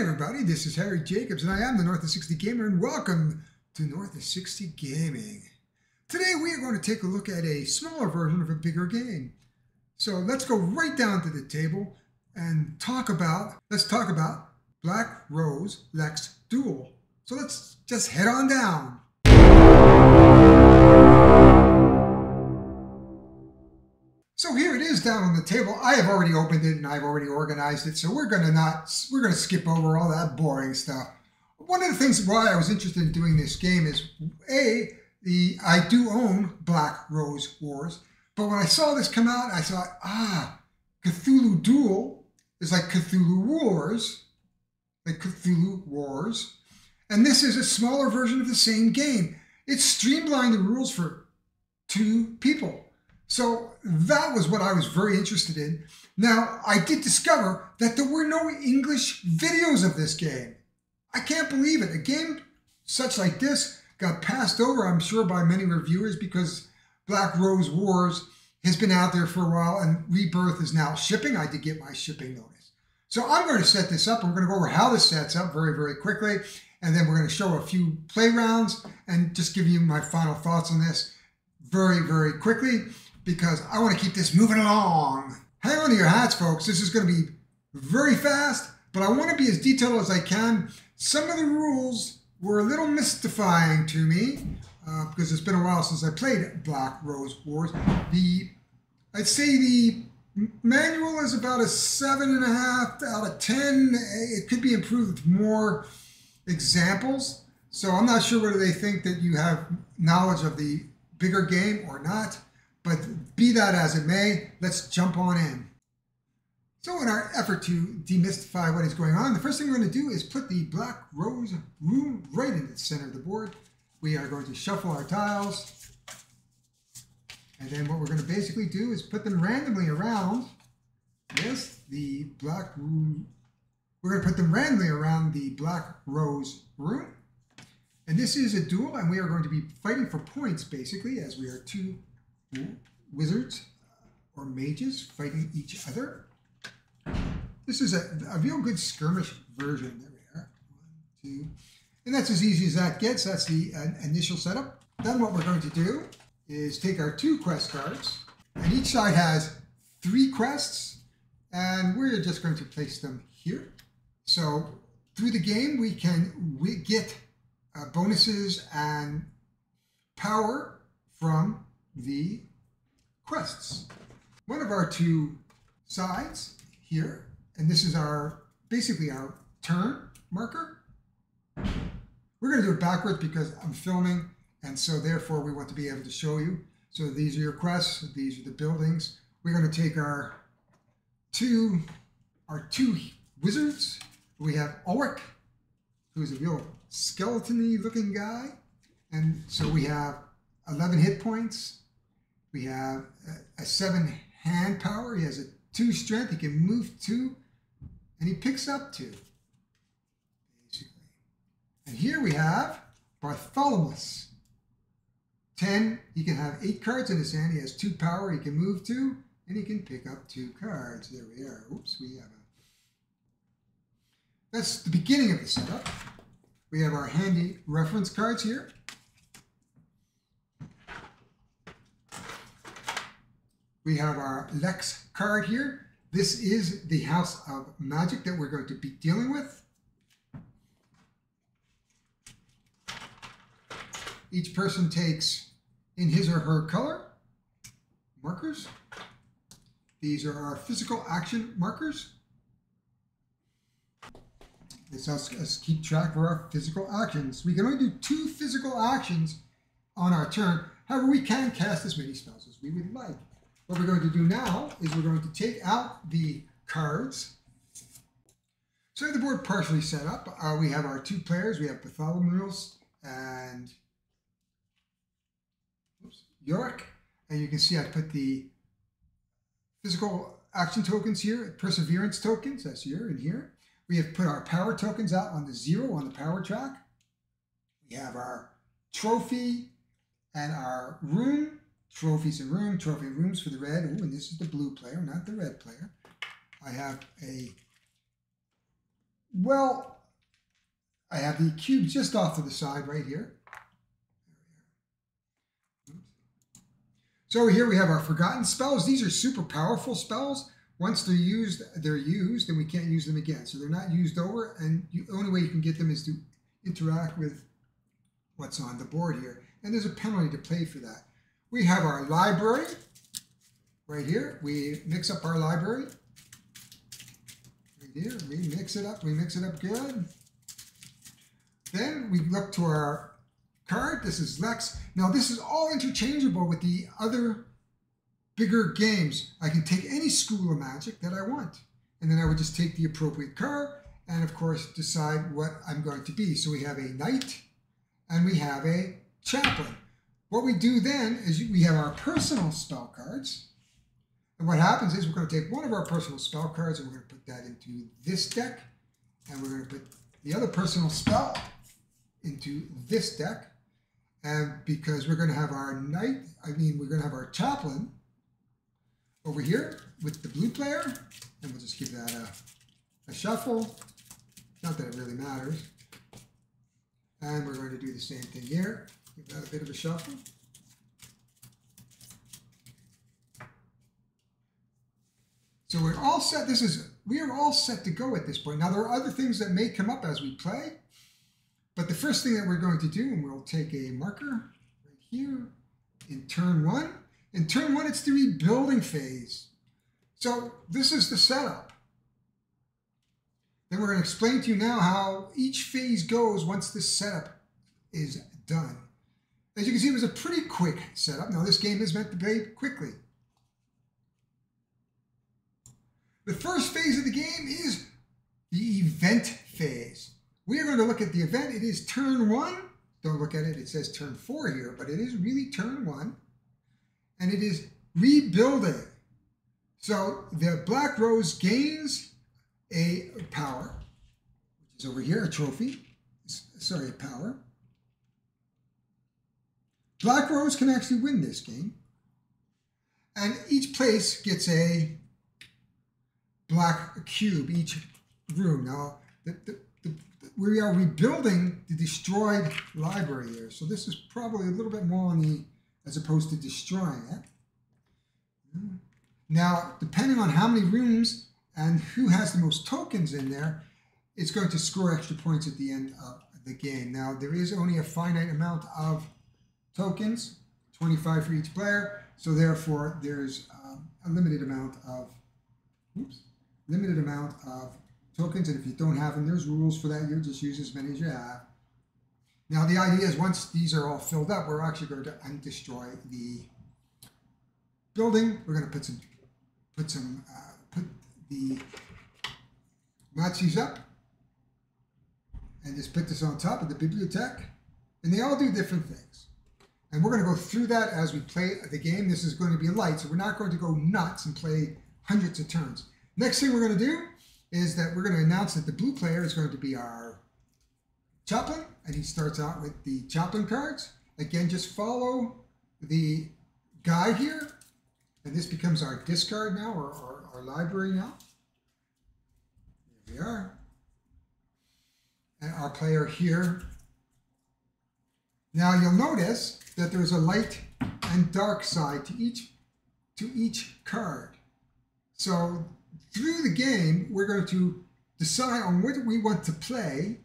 everybody, this is Harry Jacobs and I am the North of 60 Gamer, and welcome to North of 60 Gaming. Today we are going to take a look at a smaller version of a bigger game. So let's go right down to the table and talk about Black Rose Lex Duel. So let's just head on down. So here it is down on the table. I have already opened it and I've already organized it, so we're gonna skip over all that boring stuff. One of the things why I was interested in doing this game is I do own Black Rose Wars, but when I saw this come out, I thought, Cthulhu Duel is like Cthulhu Wars, and this is a smaller version of the same game. It's streamlined the rules for 2 people. So that was what I was very interested in. Now, I did discover that there were no English videos of this game. I can't believe it. A game such like this got passed over, I'm sure, by many reviewers because Black Rose Wars has been out there for a while and Rebirth is now shipping. I did get my shipping notice. So I'm going to set this up. We're going to go over how this sets up very, very quickly. And then we're going to show a few play rounds and just give you my final thoughts on this very, very quickly, because I want to keep this moving along. Hang on to your hats, folks. This is going to be very fast, but I want to be as detailed as I can. Some of the rules were a little mystifying to me because it's been a while since I played Black Rose Wars. I'd say the manual is about a 7.5 out of 10. It could be improved with more examples. So I'm not sure whether they think that you have knowledge of the bigger game or not. But be that as it may, let's jump on in. So in our effort to demystify what is going on, the first thing we're going to do is put the Black Rose room right in the center of the board. We are going to shuffle our tiles. And then what we're going to basically do is put them randomly around. Yes, the Black room. We're going to put them randomly around the Black Rose room. And this is a duel, and we are going to be fighting for points, basically, as we are 2 wizards or mages fighting each other. This is a real good skirmish version. There we are. 1, 2. And that's as easy as that gets. That's the initial setup. Then what we're going to do is take our 2 quest cards, and each side has 3 quests, and we're just going to place them here. So through the game, we get bonuses and power from the quests. One of our 2 sides here, and this is basically our turn marker. We're going to do it backwards because I'm filming, and so therefore we want to be able to show you. So these are your quests, these are the buildings. We're going to take our two wizards. We have Ulrich, who's a real skeleton-y looking guy, and so we have 11 hit points. We have a 7 hand power. He has a 2 strength. He can move 2, and he picks up 2, basically. And here we have Bartholomew. 10. He can have 8 cards in his hand. He has 2 power. He can move 2, and he can pick up 2 cards. There we are. Oops, we have that's the beginning of the setup. We have our handy reference cards here. We have our Lex card here. This is the House of Magic that we're going to be dealing with. Each person takes in his or her color markers. These are our physical action markers. This helps us keep track of our physical actions. We can only do 2 physical actions on our turn. However, we can cast as many spells as we would like. What we're going to do now is we're going to take out the cards. So the board partially set up. We have our 2 players. We have Bartholomew and Yorick. And you can see I put the physical action tokens here, perseverance tokens, that's here and here. We have put our power tokens out on the 0 on the power track. We have our trophy and our room. Trophies and room, trophy and rooms for the red. Ooh, and this is the blue player, not the red player. I have a, well, I have the cube just off to the side right here. So over here we have our forgotten spells. These are super powerful spells. Once they're used, and we can't use them again. So they're not used over, and the only way you can get them is to interact with what's on the board here. And there's a penalty to pay for that. We have our library right here. We mix up our library. Right here, we mix it up good. Then we look to our card. This is Lex. Now this is all interchangeable with the other bigger games. I can take any school of magic that I want. And then I would just take the appropriate card and of course decide what I'm going to be. So we have a knight and we have a chaplain. What we do then is we have our personal spell cards. And what happens is we're going to take one of our personal spell cards and we're going to put that into this deck. And we're going to put the other personal spell into this deck. And because we're going to have our knight, we're going to have our chaplain over here with the blue player. And we'll just give that a shuffle. Not that it really matters. And we're going to do the same thing here. Give that a bit of a shuffle. So we're all set. We are all set to go at this point. Now there are other things that may come up as we play, but the first thing that we're going to do, and we'll take a marker right here in turn one. In turn one, it's the rebuilding phase. So this is the setup. Then we're going to explain to you now how each phase goes once this setup is done. As you can see, it was a pretty quick setup. Now this game is meant to play quickly. The first phase of the game is the event phase. We are going to look at the event. It is turn one. Don't look at it. It says turn 4 here, but it is really turn 1. And it is rebuilding. So the black rose gains a power, which is over here, a trophy. Sorry, a power. Black rose can actually win this game. And each place gets a black cube, each room. Now, we are rebuilding the destroyed library here. So this is probably a little bit more on the, as opposed to destroying it. Now, depending on how many rooms and who has the most tokens in there, it's going to score extra points at the end of the game. Now, there is only a finite amount of tokens, 25 for each player. So therefore, there's a limited amount of, tokens, and if you don't have them, there's rules for that. You just use as many as you have. Now the idea is once these are all filled up, we're actually going to undestroy the building. We're going to put the Nazis up and just put this on top of the bibliothèque, and they all do different things. And we're going to go through that as we play the game. This is going to be light, so we're not going to go nuts and play hundreds of turns. Next thing we're going to do is that we're going to announce that the blue player is going to be our chaplain, and he starts out with the chaplain cards. Again, just follow the guide here, and this becomes our discard now, or our library now. Here we are. And our player here. Now you'll notice that there's a light and dark side to each card. So through the game, we're going to decide on what we want to play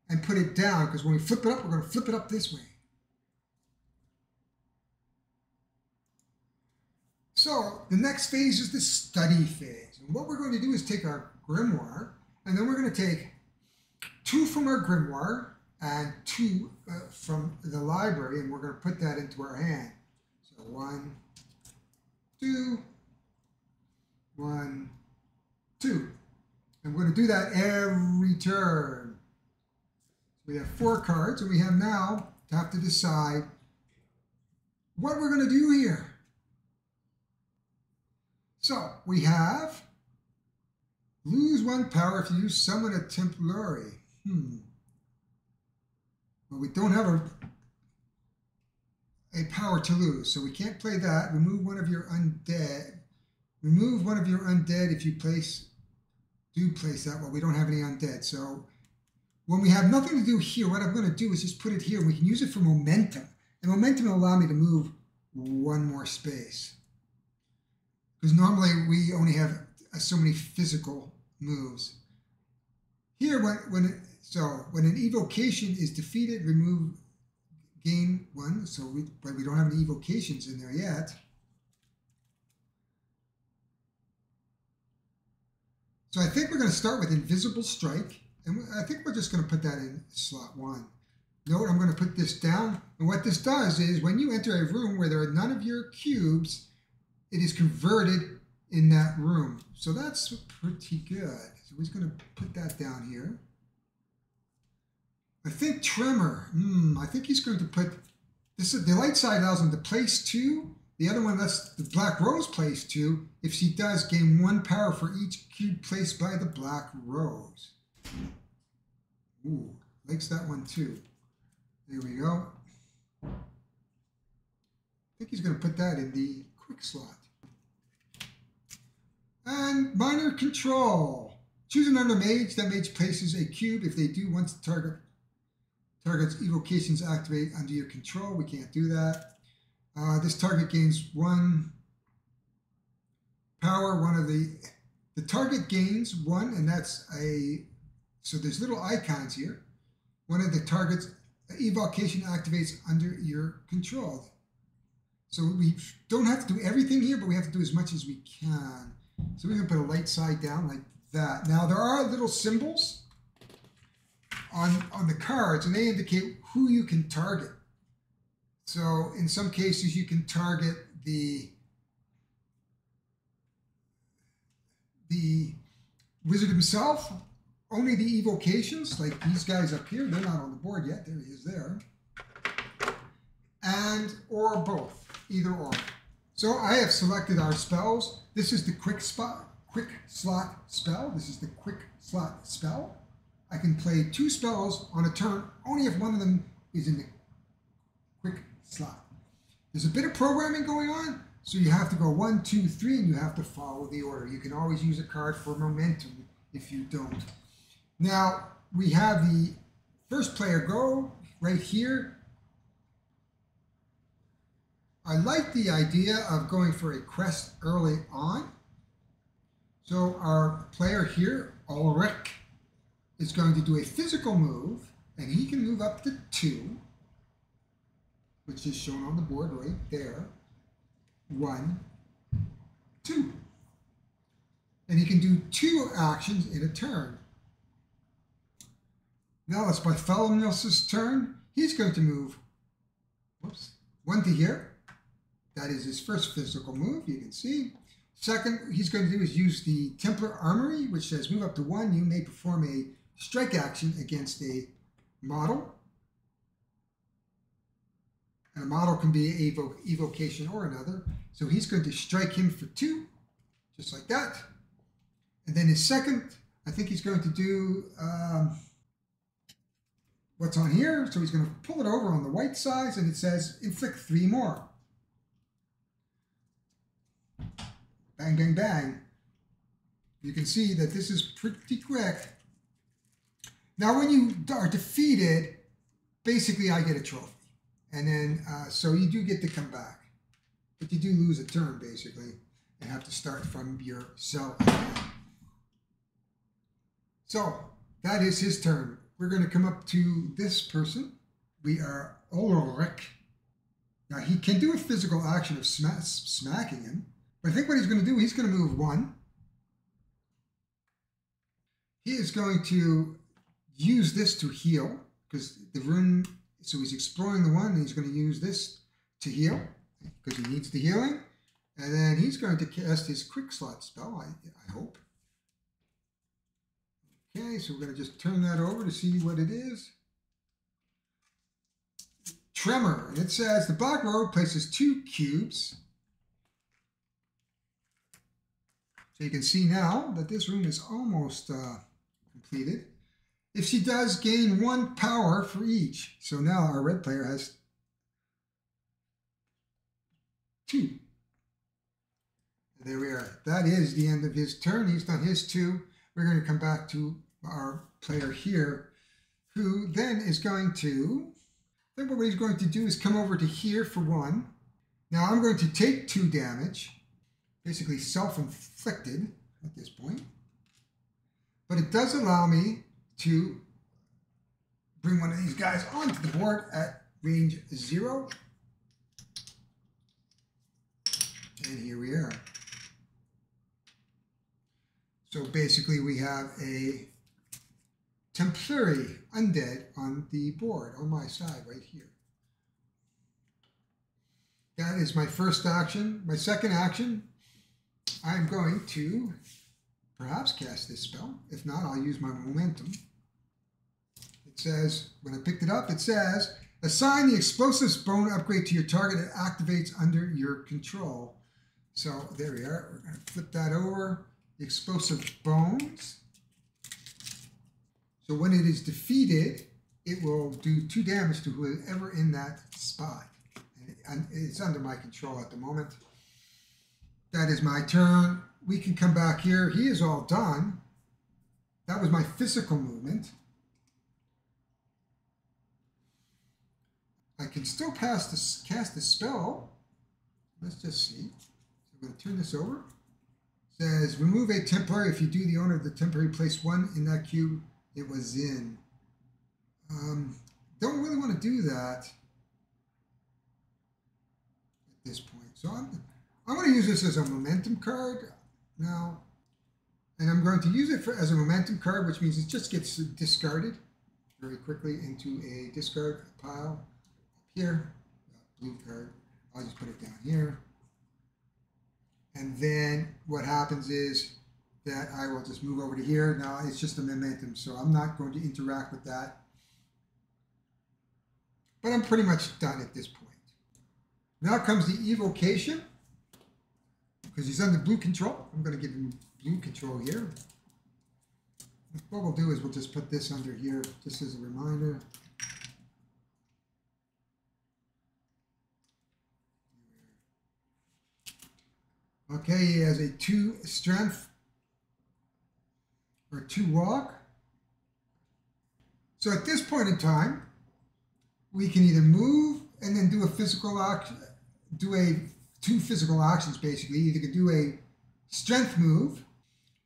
and put it down, because when we flip it up, we're going to flip it up this way. So the next phase is the study phase. And what we're going to do is take our grimoire, and then we're going to take 2 from our grimoire and 2 from the library, and we're going to put that into our hand. So 1, 2, 1, 2. And we're going to do that every turn. We have 4 cards, and we have now to have to decide what we're going to do here. So we have lose 1 power if you summon a Templari. Well, we don't have a power to lose, so we can't play that. Remove one of your undead. Remove one of your undead if you do place that. Well, we don't have any undead, so when we have nothing to do here, what I'm going to do is just put it here. We can use it for momentum. And momentum will allow me to move one more space. Because normally we only have so many physical moves. Here, when an evocation is defeated, gain one. But we don't have any evocations in there yet. So I think we're going to start with Invisible Strike. And I think we're just going to put that in slot 1. Note, I'm going to put this down. And what this does is when you enter a room where there are none of your cubes, it is converted in that room. So that's pretty good. So we're going to put that down here. I think Tremor. I think he's going to put this. The light side allows him to place 2. The other one lets the Black Rose place 2. If she does, gain 1 power for each cube placed by the Black Rose. Ooh, likes that one too. There we go. I think he's going to put that in the quick slot. And minor control. Choose another mage. That mage places a cube. If they do, once the target's evocations activate under your control. We can't do that. This target gains 1 power. The target gains 1, and that's so there's little icons here. One of the target's evocation activates under your control. So we don't have to do everything here, but we have to do as much as we can. So we're going to put a light side down like that. Now there are little symbols on the cards, and they indicate who you can target. So in some cases you can target the wizard himself, only the evocations, like these guys up here. They're not on the board yet. There he is there. Or both, either or. So I have selected our spells. This is the quick slot spell. This is the quick slot spell. I can play 2 spells on a turn, only if one of them is in the quick slot. There's a bit of programming going on, so you have to go 1, 2, 3, and you have to follow the order. You can always use a card for momentum if you don't. Now, we have the first player go right here. I like the idea of going for a crest early on. So our player here, Ulrich, is going to do a physical move, and he can move up to 2, which is shown on the board right there. 1, 2. And he can do 2 actions in a turn. Now it's Bartholomew's turn. He's going to move 1 to here. That is his first physical move, you can see. Second, he's going to do is use the Templar Armory, which says move up to 1. You may perform a strike action against a model. And a model can be an evocation or another. So he's going to strike him for 2, just like that. And then his second, I think he's going to do what's on here. So he's going to pull it over on the white side, and it says inflict 3 more. Bang, bang, bang. You can see that this is pretty quick. Now, when you are defeated, basically I get a trophy. And then, so you do get to come back. But you do lose a turn, basically, and have to start from your cell again. So, that is his turn. We're going to come up to this person. We are Ulrich. Now, he can do a physical action of smacking him. But I think what he's going to do, he's going to move 1. He is going to use this to heal, because the room, so he's exploring the 1, and he's going to use this to heal, because he needs the healing. And then he's going to cast his quick slot spell, I hope. Okay, so we're going to just turn that over to see what it is. Tremor, and it says the Black Rogue places 2 cubes. So you can see now that this room is almost completed. If she does, gain 1 power for each. So now our red player has 2. There we are. That is the end of his turn. He's done his 2. We're going to come back to our player here. who then is going to, then what he's going to do is come over to here for 1. Now I'm going to take 2 damage, basically self-inflicted at this point. But it does allow me to bring one of these guys onto the board at range 0. And here we are. So basically we have a Templary undead on the board, on my side right here. That is my first action. My second action, I'm going to perhaps cast this spell. If not, I'll use my momentum. It says, when I picked it up, it says, assign the explosives bone upgrade to your target that activates under your control. So there we are. We're going to flip that over. The explosive bones. So when it is defeated, it will do 2 damage to whoever in that spot. And it's under my control at the moment. That is my turn. We can come back here. He is all done. That was my physical movement. I can still cast the spell. Let's just see. So I'm going to turn this over. It says, remove a Templary. If you do, the owner of the Templary place 1 in that cube it was in. Don't really want to do that at this point. So I'm going to use this as a momentum card now. And I'm going to use it as a momentum card, which means it just gets discarded very quickly into a discard pile up here. Blue card. I'll just put it down here. And then what happens is that I will just move over to here. Now it's just a momentum, so I'm not going to interact with that. But I'm pretty much done at this point. Now comes the evocation. Because he's under blue control, I'm going to give him blue control here. What we'll do is we'll just put this under here, just as a reminder. Okay, he has a 2 strength or 2 walk. So at this point in time, we can either move and then do a physical action, do 2 physical actions basically. Either can do a strength move.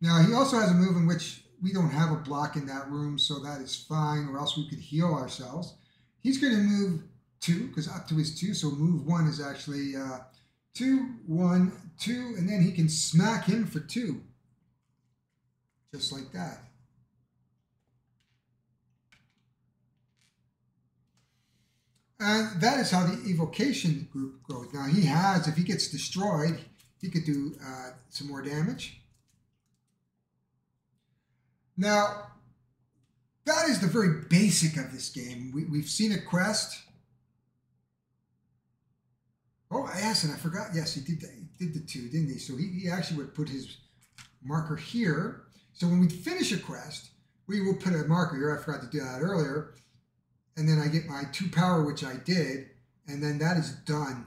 Now he also has a move in which we don't have a block in that room, so that is fine, or else we could heal ourselves. He's going to move 2, because up to his 2, so move 1 is actually 2, 1, 2, and then he can smack him for 2. Just like that. And that is how the evocation group goes. Now he has, if he gets destroyed, he could do some more damage. Now, that is the very basic of this game. We've seen a quest. Oh, yes, and I forgot. Yes, he did the 2, didn't he? So he actually would put his marker here. So when we finish a quest, we will put a marker here. I forgot to do that earlier. And then I get my 2 power, which I did, and then that is done.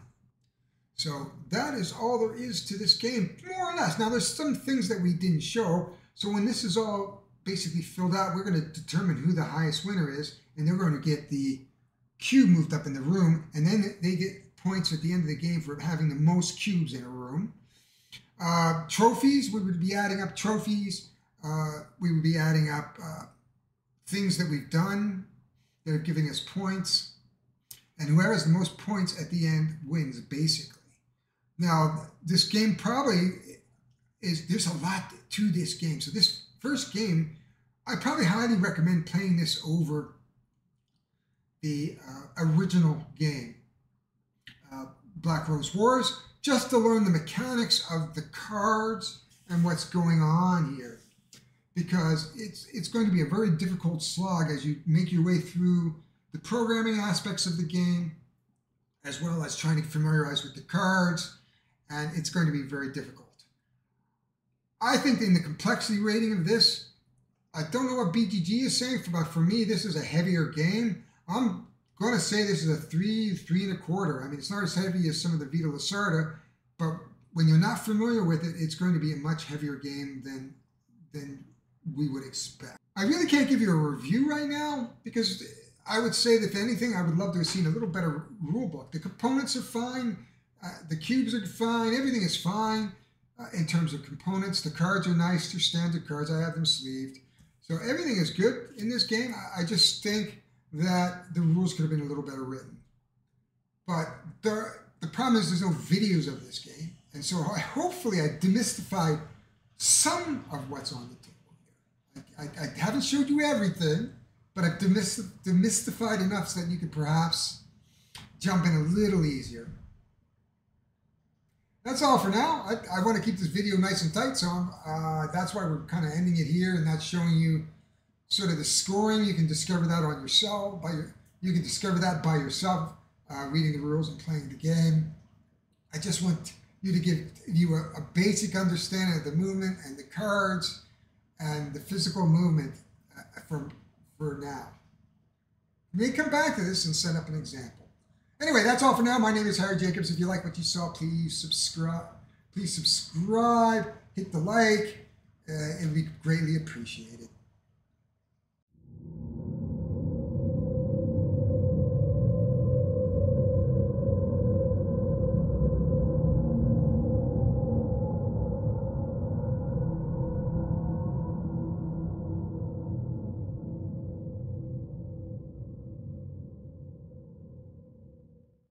So that is all there is to this game, more or less. Now there's some things that we didn't show. So when this is all basically filled out, we're going to determine who the highest winner is, and they're going to get the cube moved up in the room, and then they get points at the end of the game for having the most cubes in a room. Trophies, we would be adding up trophies. We would be adding up things that we've done. They're giving us points, and whoever has the most points at the end wins, basically. Now, this game probably is, there's a lot to this game. So this first game, I probably highly recommend playing this over the original game, Black Rose Wars, just to learn the mechanics of the cards and what's going on here. Because it's going to be a very difficult slog as you make your way through the programming aspects of the game, as well as trying to familiarize with the cards, and it's going to be very difficult. I think in the complexity rating of this, I don't know what BGG is saying, but for me, this is a heavier game. I'm going to say this is a 3, 3.25. I mean, it's not as heavy as some of the Vita Lacerda, but when you're not familiar with it, it's going to be a much heavier game than we would expect. I really can't give you a review right now because I would say that if anything, I would love to have seen a little better rule book. The components are fine. The cubes are fine. Everything is fine in terms of components. The cards are nice. They're standard cards. I have them sleeved. So everything is good in this game. I just think that the rules could have been a little better written. But the problem is there's no videos of this game. And so hopefully I demystified some of what's on the table here. I haven't showed you everything, but I've demystified enough so that you could perhaps jump in a little easier. That's all for now. I want to keep this video nice and tight, so that's why we're kind of ending it here and not showing you sort of the scoring. You can discover that on yourself. You can discover that by yourself, reading the rules and playing the game. I just want you to give you a basic understanding of the movement and the cards and the physical movement for now. We may come back to this and set up an example. Anyway, that's all for now. My name is Harry Jacobs. If you like what you saw, please subscribe. Please subscribe, hit the like. It would be greatly appreciated.